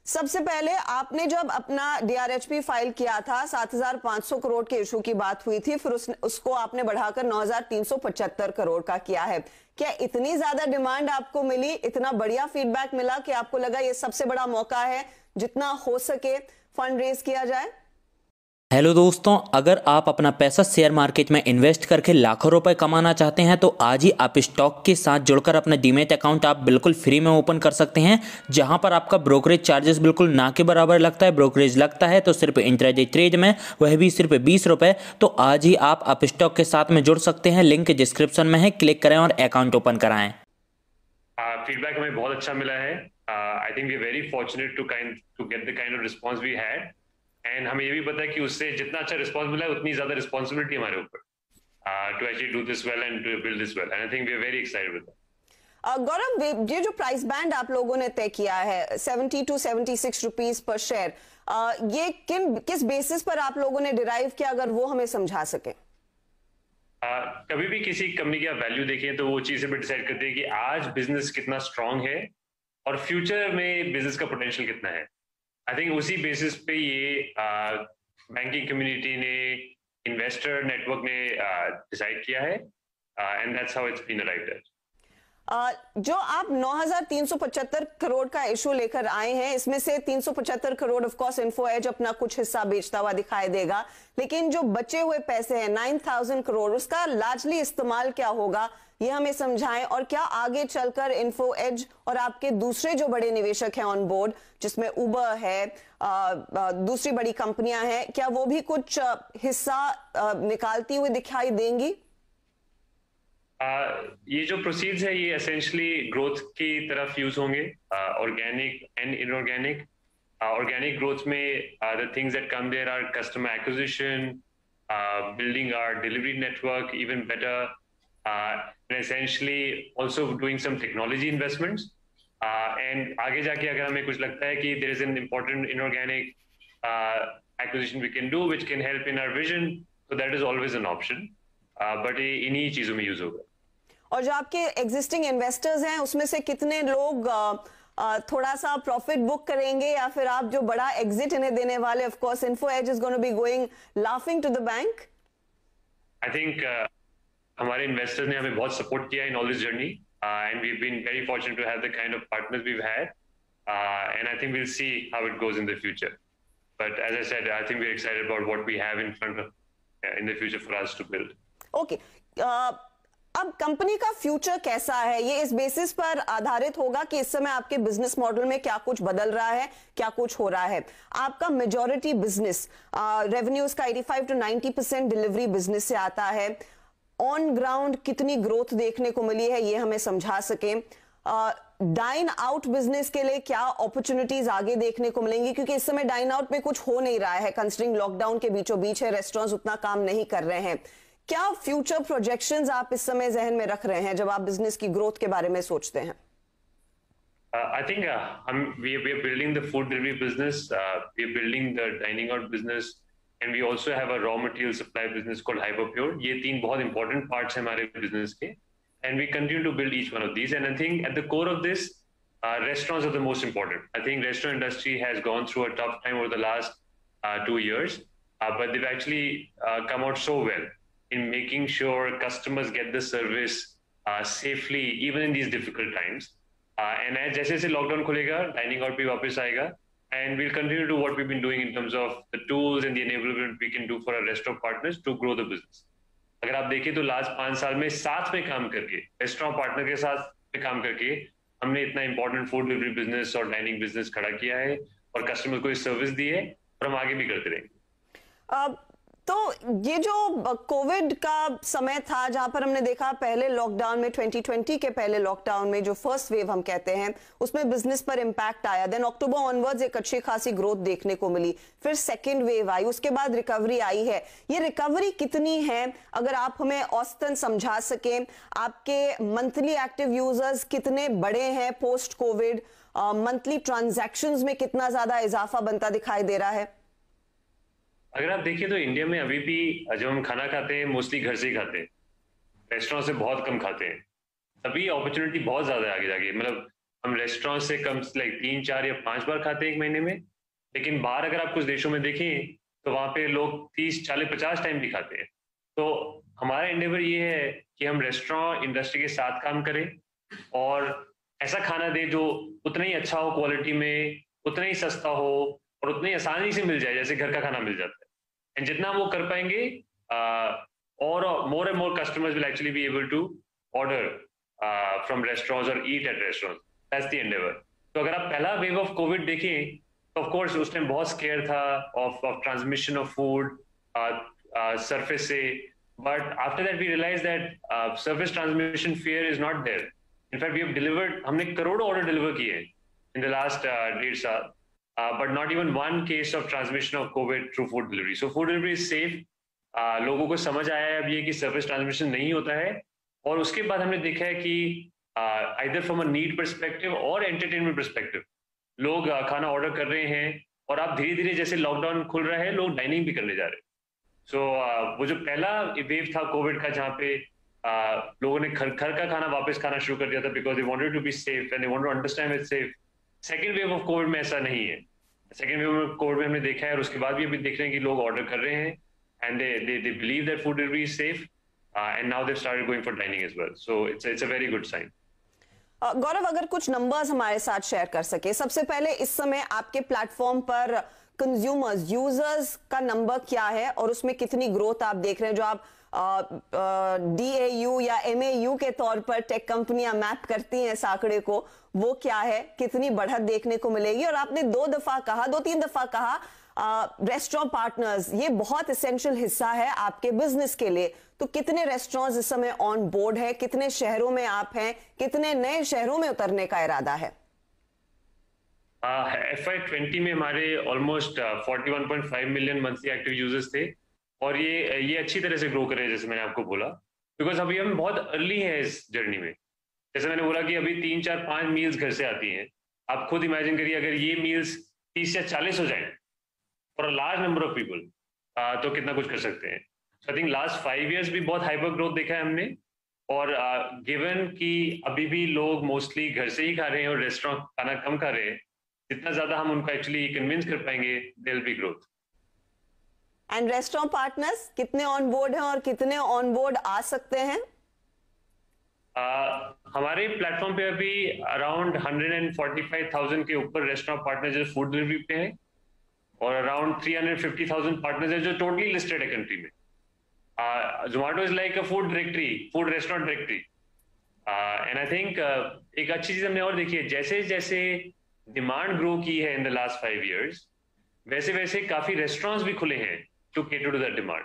सबसे पहले आपने जब अपना डीआरएचपी फाइल किया था 7,500 करोड़ के इशू की बात हुई थी, फिर उसको आपने बढ़ाकर 9,375 करोड़ का किया है। क्या इतनी ज्यादा डिमांड आपको मिली, इतना बढ़िया फीडबैक मिला कि आपको लगा ये सबसे बड़ा मौका है जितना हो सके फंड रेज किया जाए? हेलो दोस्तों, अगर आप अपना पैसा शेयर मार्केट में इन्वेस्ट करके लाखों रुपए कमाना चाहते हैं तो आज ही आप स्टॉक के साथ जुड़कर अपना डीमैट अकाउंट आप बिल्कुल फ्री में ओपन कर सकते हैं, जहां पर आपका ब्रोकरेज चार्जेस बिल्कुल ना के बराबर लगता है। ब्रोकरेज लगता है तो सिर्फ इंट्राडे ट्रेड में, वह भी सिर्फ 20 रुपये। तो आज ही आप स्टॉक के साथ में जुड़ सकते हैं, लिंक डिस्क्रिप्शन में है, क्लिक करें और अकाउंट ओपन कराएं। फीडबैक हमें बहुत अच्छा मिला है। I think we very fortunate to get the kind of response we had, and हमें ये भी पता है कि उससे जितना अच्छा रिस्पांस मिला है उतनी ज्यादा रिस्पांसिबिलिटी हमारे ऊपर to actually do this well and to build this well, and I think we are very excited with that. Gaurav, ये जो प्राइस बैंड आप लोगों ने तय किया है 70 to 76 रुपीज पर शेयर, ये किस बेसिस पर आप लोगों ने डिराइव किया, अगर वो हमें समझा सके? कभी भी किसी कंपनी की आप वैल्यू देखें तो वो चीजें भी डिसाइड करती है कि आज बिजनेस कितना स्ट्रांग है और फ्यूचर में बिजनेस का पोटेंशियल कितना है। आई थिंक उसी बेसिस पे ये बैंकिंग कम्युनिटी ने, इन्वेस्टर नेटवर्क ने डिसाइड किया है, and that's how it's been arrived at. जो आप 9,375 करोड़ का इशू लेकर आए हैं, इसमें से 375 crore of course Info Edge अपना कुछ हिस्सा बेचता हुआ दिखाई देगा, लेकिन जो बचे हुए पैसे हैं 9,000 करोड़, उसका लार्जली इस्तेमाल क्या होगा, ये हमें समझाएं। और क्या आगे चलकर इन्फो एज और आपके दूसरे जो बड़े निवेशक हैं ऑन बोर्ड, जिसमें उबर है, दूसरी बड़ी कंपनियां हैं, क्या वो भी कुछ हिस्सा निकालती हुई दिखाई देंगी? ये जो प्रोसीड्स है ये एसेंशियली ग्रोथ की तरफ यूज होंगे, organic and inorganic. Organic growth में the things that come there are customer acquisition, building our delivery network even better, and essentially also doing some technology investments, and आगे जाके अगर हमें कुछ लगता है कि there is an important inorganic acquisition we can do which can help in our vision, so that is always an option, but ये इन्हीं चीजों में यूज होगा। और जो आपके एग्जिस्टिंग इन्वेस्टर्स हैं उसमें से कितने लोग थोड़ा सा प्रॉफिट बुक करेंगे, या फिर आप जो बड़ा एग्जिट इन्हें देने वाले, of course Info Edge is going to be going laughing to the bank? I think हमारे इन्वेस्टर्स ने हमें बहुत सपोर्ट किया in all this journey, and we have been very fortunate to have the kind of partners we have had, and I think we will see how it goes in the future, but as I said I think we are excited about what we have in front of in the future for us to build. Okay, अब company का future कैसा है, ये इस basis पर आधारित होगा कि इस समय आपके बिजनेस मॉडल में क्या कुछ बदल रहा है, क्या कुछ हो रहा है। आपका मेजॉरिटी बिजनेस रेवेन्यूज का 85 to 90% डिलीवरी बिजनेस से आता है। ऑन ग्राउंड कितनी ग्रोथ देखने को मिली है, ये हमें समझा सके। डाइन आउट बिजनेस के लिए क्या अपॉर्चुनिटीज आगे देखने को मिलेंगी, क्योंकि इस समय डाइन आउट में कुछ हो नहीं रहा है, कंसिडरिंग लॉकडाउन के बीचों बीच है, रेस्टोरेंट्स उतना काम नहीं कर रहे हैं। क्या फ्यूचर प्रोजेक्शंस आप इस समय जहन में रख रहे हैं जब आप बिजनेस की ग्रोथ के बारे में सोचते हैं? I think we are building the food delivery business, we are building the dining out business, and we also have a raw material supply business called Hyperpure. ये तीन बहुत important parts हैं हमारे business के, and we continue to build each one of these. And I think at the core of this, restaurants are the most important. I think restaurant industry has gone through a tough time over the last 2 years, but they've actually come out so well in making sure customers get the service safely, even in these difficult times. And as जैसे जैसे lockdown खुलेगा, dining out भी वापस आएगा, and we'll continue to do what we've been doing in terms of the tools and the enablement we can do for our restaurant partners to grow the business. अगर आप देखें तो last 5 साल में साथ में काम करके, रेस्टोरेंट पार्टनर के साथ में काम करके, हमने इतना इंपॉर्टेंट फूड डिलीवरी बिजनेस और डाइनिंग बिजनेस खड़ा किया है और कस्टमर को सर्विस दी है, और हम आगे भी करते रहेंगे। तो ये जो कोविड का समय था, जहां पर हमने देखा पहले लॉकडाउन में, 2020 के पहले लॉकडाउन में जो फर्स्ट वेव हम कहते हैं, उसमें बिजनेस पर इंपैक्ट आया। देन अक्टूबर ऑनवर्ड्स एक अच्छी खासी ग्रोथ देखने को मिली, फिर सेकेंड वेव आई, उसके बाद रिकवरी आई है। ये रिकवरी कितनी है, अगर आप हमें औसतन समझा सकें? आपके मंथली एक्टिव यूजर्स कितने बढ़े हैं पोस्ट कोविड? मंथली ट्रांजैक्शंस में कितना ज्यादा इजाफा बनता दिखाई दे रहा है? अगर आप देखिए तो इंडिया में अभी भी जब हम खाना खाते हैं मोस्टली घर से ही खाते हैं, रेस्टोरेंट से बहुत कम खाते हैं। तभी अपॉर्चुनिटी बहुत ज्यादा है आगे जाके। मतलब हम रेस्टोरेंट से कम लाइक 3, 4 या 5 बार खाते हैं एक महीने में, लेकिन बाहर अगर आप कुछ देशों में देखें तो वहाँ पे लोग 30, 40, 50 टाइम भी खाते हैं। तो हमारा एंडेवर ये है कि हम रेस्टोरेंट इंडस्ट्री के साथ काम करें और ऐसा खाना दें जो उतना ही अच्छा हो क्वालिटी में, उतना ही सस्ता हो और उतनी आसानी से मिल जाए जैसे घर का खाना मिल जाता है। एंड जितना वो कर पाएंगे और more and more customers will actually be able to order from restaurants और eat at restaurants. That's the endeavour. तो अगर आप पहला वेव ऑफ कोविड देखें तो ऑफ कोर्स उस टाइम बहुत स्केयर था of transmission of food surface से, but after that we realized that surface transmission fear is not there. In fact, we have delivered, हमने करोड़ों ऑर्डर डिलीवर किए in the last 1.5 साल, but not even one case of transmission of COVID through food delivery. So food delivery is safe. लोगों को समझ आया है अब ये कि surface transmission नहीं होता है, और उसके बाद हमने देखा है कि either from a need perspective और entertainment perspective लोग खाना ऑर्डर कर रहे हैं, और अब धीरे धीरे जैसे लॉकडाउन खुल रहा है लोग डाइनिंग भी करने जा रहे हैं। सो वो जो पहला वेव था कोविड का जहाँ पे लोगों ने घर का खाना वापस खाना शुरू कर दिया था because they wanted to be safe and they wanted to understand it's safe. Second wave of Covid में ऐसा नहीं है। सेकंड वेव ऑफ कोविड में हमने देखा है और उसके बाद भी अभी देख रहे हैं कि लोग ऑर्डर कर रहे हैं and they believe that food delivery is safe and now they started going for dining as well. So it's a very good sign. Gaurav, अगर कुछ नंबर्स हमारे साथ शेयर कर सके। सबसे पहले इस समय आपके प्लेटफॉर्म पर कंज्यूमर्स, यूजर्स का नंबर क्या है और उसमें कितनी ग्रोथ आप देख रहे हैं? जो आप DAU या MAU के तौर पर टेक कंपनियां मैप करती हैं इस आंकड़े को, वो क्या है, कितनी बढ़त देखने को मिलेगी? और आपने 2-3 दफा कहा रेस्टोरेंट पार्टनर्स, ये बहुत एसेंशियल हिस्सा है आपके बिजनेस के लिए। तो कितने रेस्टोरेंट्स इस समय ऑन बोर्ड है, कितने शहरों में आप हैं, कितने नए शहरों में उतरने का इरादा है? FY20 में हमारे almost 41.5 million monthly active users थे, और ये अच्छी तरह से ग्रो कर रहे हैं जैसे मैंने आपको बोला, बिकॉज अभी हम बहुत अर्ली है इस जर्नी में। जैसे मैंने बोला कि अभी 3, 4, 5 मील्स घर से आती हैं। आप खुद इमेजिन करिए अगर ये मील्स 30 या 40 हो जाए for a large number of people, तो कितना कुछ कर सकते हैं। आई थिंक लास्ट 5 years भी बहुत हाइपर ग्रोथ देखा है हमने, और गिवन कि अभी भी लोग मोस्टली घर से ही खा रहे हैं और रेस्टोरेंट खाना कम खा रहे हैं, जितना ज्यादा हम उनको एक्चुअली कन्विंस कर पाएंगे देयर विल बी ग्रोथ। एंड रेस्टोरेंट पार्टनर्स कितने ऑन बोर्ड हैं और कितने ऑन बोर्ड आ सकते हैं? हमारे प्लेटफॉर्म पे अभी अराउंड 145,000 के ऊपर रेस्टोरेंट पार्टनर्स जो फूड डिलीवरी पे हैं, और अराउंड 350,000 पार्टनर्स हैं जो टोटली लिस्टेड है कंट्री में। Zomato is like a food directory, food restaurant directory, and I think एक अच्छी चीज हमने और देखी है, जैसे जैसे डिमांड ग्रो की है इन द लास्ट 5 years, वैसे वैसे काफी रेस्टोरेंट्स भी खुले हैं to cater to that demand.